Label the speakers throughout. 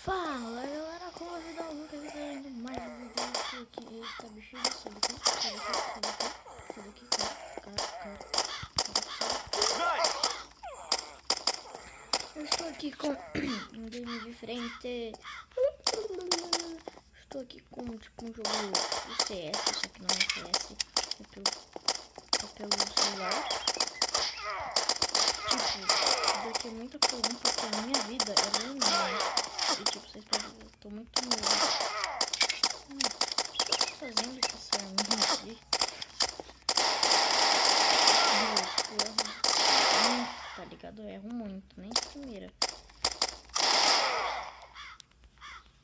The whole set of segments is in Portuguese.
Speaker 1: Fala galera, como a vida é Lucas, indo mais um vídeo. Estou aqui, eita bichinho, sai daqui, cara. Eu estou aqui com um game diferente. Estou aqui com tipo um jogo do CS, só que não é CS, é pelo celular. Tipo, daqui é muita pergunta porque a minha vida é enorme. E tipo, vocês podem ver, eu tô muito novo. O que eu tô fazendo com essa arminha aqui? Tipo, eu erro muito, tá ligado? Eu erro muito, nem de primeira.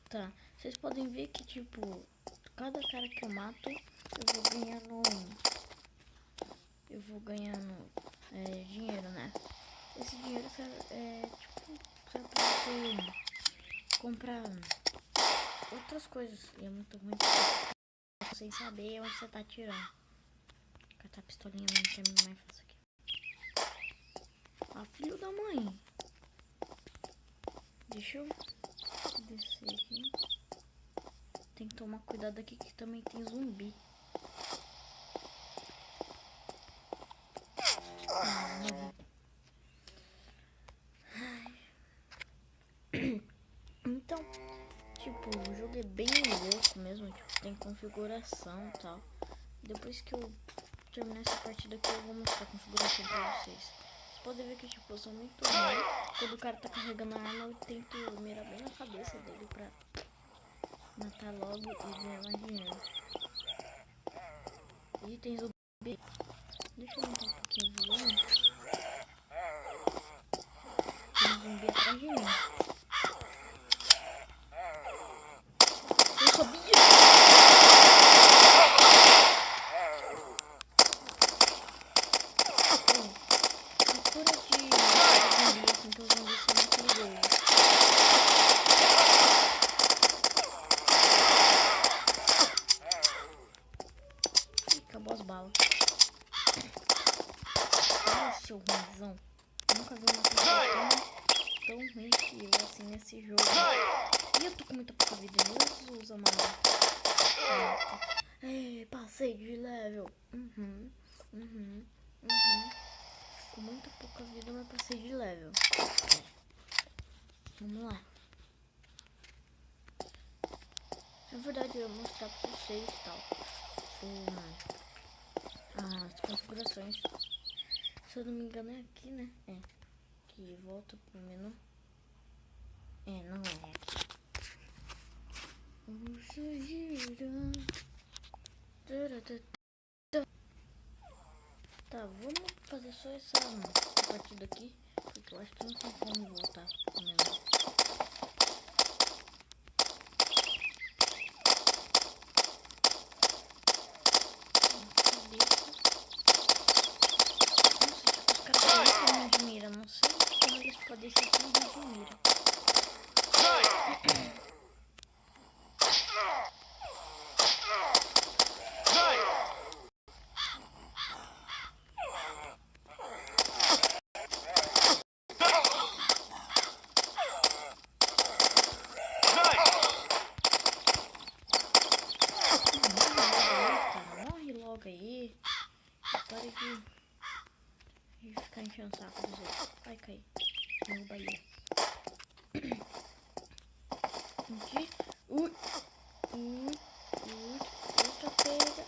Speaker 1: Tá, vocês podem ver que tipo, cada cara que eu mato, eu vou ganhando dinheiro, né? Esse dinheiro serve pra você comprar outras coisas. E é muito ruim sem saber onde você tá atirando. Catar a pistolinha mesmo que é mais fácil aqui. Ah, filho da mãe. Deixa eu descer aqui. Tem que tomar cuidado aqui que também tem zumbi. Então, tipo, o jogo é bem louco mesmo, tipo, tem configuração e tal. Depois que eu terminar essa partida aqui, eu vou mostrar a configuração pra vocês. Vocês podem ver que, tipo, eu sou muito ruim. Quando o cara tá carregando a arma, eu tento mirar bem na cabeça dele pra matar logo e ganhar mais dinheiro. E tem zumbi. Deixa eu aumentar um pouquinho o volume. Tem zumbi atrás de mim. Eu sabia! Procura de zumbi assim que os zumbis são muito perigosos. Ih, acabou as balas. Olha, seu ruimzão. Nunca vi uma pessoa tão ruim que eu assim nesse jogo. E eu tô com muita pouca vida. Jesus amado. Passei de level. Com muita pouca vida, mas passei de level. Vamos lá. Na verdade, eu vou mostrar pra vocês e tal. As configurações. Se eu não me engano é aqui, né? Que volta pro menu. Não é aqui. Tá, vamos fazer só essa partida aqui, porque eu acho que não tem como voltar pro menu. Não sei como eles podem ser tão de mira. Morre logo aí. Para de ficar enchendo o saco dos outros. Vai cair. Derruba aí. Aqui. Outra pega.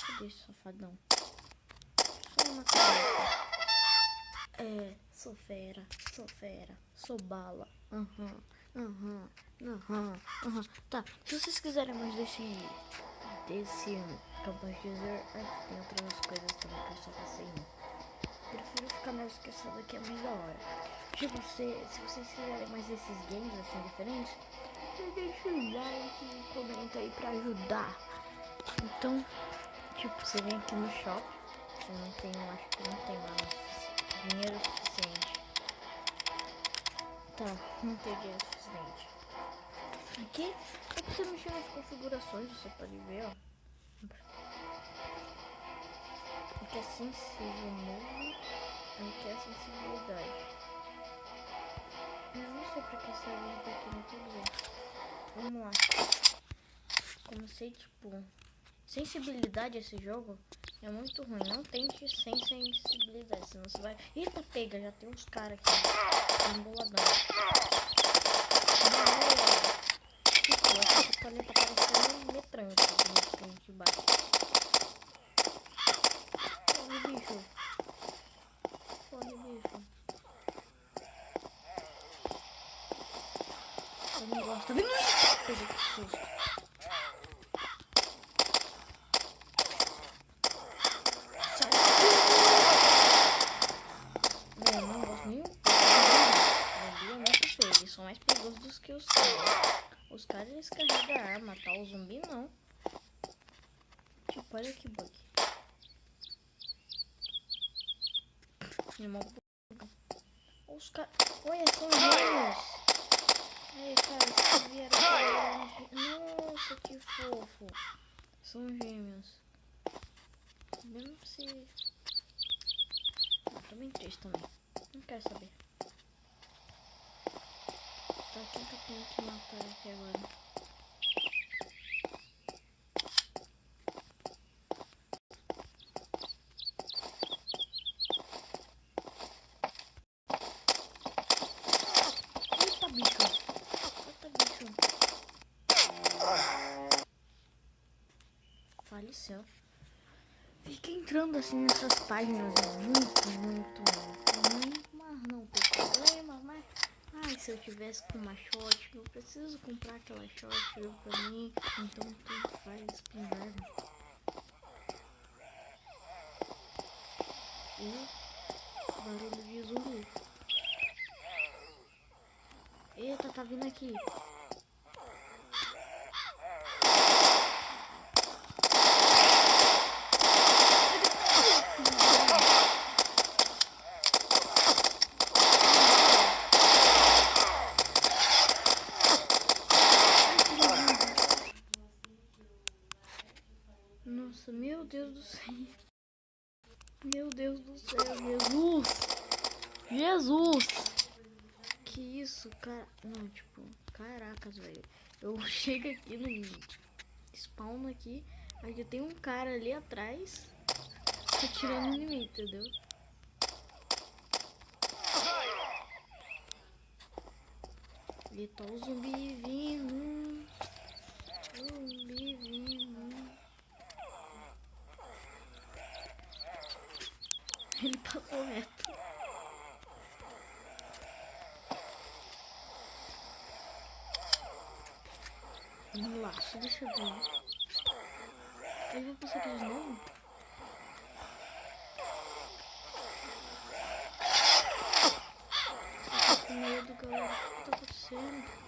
Speaker 1: Cadê esse safadão? Só uma cabeça. Sou fera. Sou bala. Tá, se vocês quiserem mais desse Campus User, tem outras coisas também que eu só passei. Prefiro ficar mais que essa daqui é mais da hora. Tipo, se vocês quiserem mais desses games assim diferentes, deixa o like e comenta aí pra ajudar. Então, tipo, você vem aqui no shop. Eu não tenho, acho que não tem lá dinheiro suficiente. Tá, não tem dinheiro suficiente. Aqui é pra você mexer nas configurações, você pode ver, ó. Aqui é sensível novo, aqui é sensibilidade. sei porque serve isso daqui, mas tudo bem. Vamos lá. Comecei, tipo... Sensibilidade esse jogo é muito ruim. Não tente sem sensibilidade, senão você vai... Eita, pega, já tem uns caras aqui. Um boladão. Tipo, essa pistolinha tá parecendo um metranco que a gente bate. Corre, bicho. Corre, bicho. Eu não gosto. Tá vendo? Peguei que susto. Sai daqui. Eu não gosto nem um pouco. Zumbi é muito feio. Eles são mais perigosos do que os caras. Os caras eles carregam a arma, tá? O zumbi não. Tipo, olha que bug. Os caras. Olha, são gêmeos. Aí, cara, vocês vieram pra... Nossa, que fofo. São gêmeos. Mesmo se... Ah, tô bem triste também. Não quero saber. Tá, quem que eu tenho que matar aqui agora? Eita, bicho. Eita, bicho. Faleceu. Fica entrando assim nessas páginas muito ruim, mas não tem problema, mas... Ai, se eu tivesse com uma shot, eu preciso comprar aquela shot pra mim, então tanto faz espingarda. E barulho de zumbi. Eita, tá vindo aqui. Nossa, meu Deus do céu. Meu Deus do céu, Jesus. Jesus. Que isso, cara? Não, tipo, caracas, velho. Eu chego aqui no spawn aqui, aí eu tenho um cara ali atrás atirando em mim, entendeu? E tá o zumbi vindo. Zumbi vindo. Ele passou reto. Vamos lá, só deixa eu ver. Ele vai passar aqui de novo? Eu tô com medo, galera. O que tá acontecendo?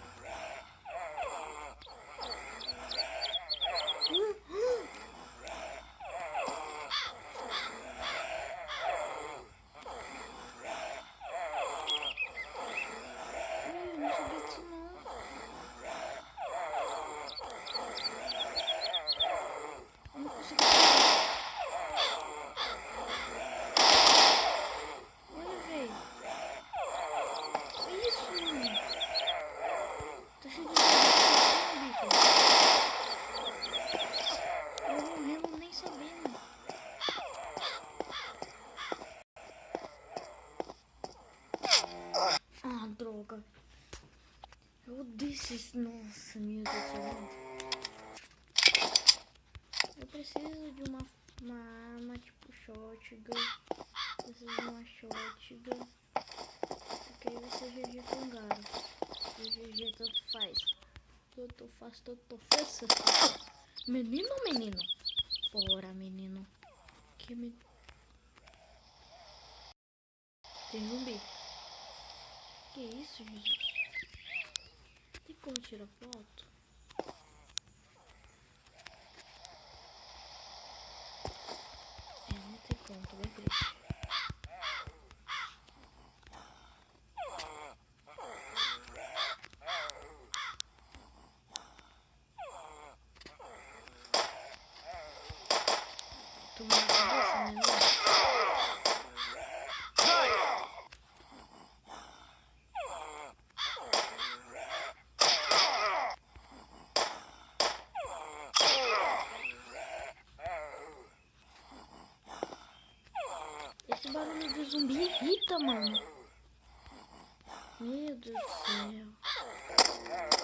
Speaker 1: Não sabia disso não. Eu não consigo. Olha, velho. É isso, mano. Tá cheio de bicho. Eu morrendo nem sabendo. Ah, droga. Eu odeio esses... Nossa, meu Deus do céu. Eu preciso de uma arma tipo shotgun. Preciso de uma shotgun. Porque aí vai ser GG com garo. E GG tanto faz. Tanto faz, tanto faz. Menino ou menino? Bora, menino. Que menino? Tem zumbi. Que isso, Jesus? Tem como tirar foto? Não tem como, tô bem triste. Tô na cabeça, né? barulho de zumbi irrita, mano. Meu Deus do céu.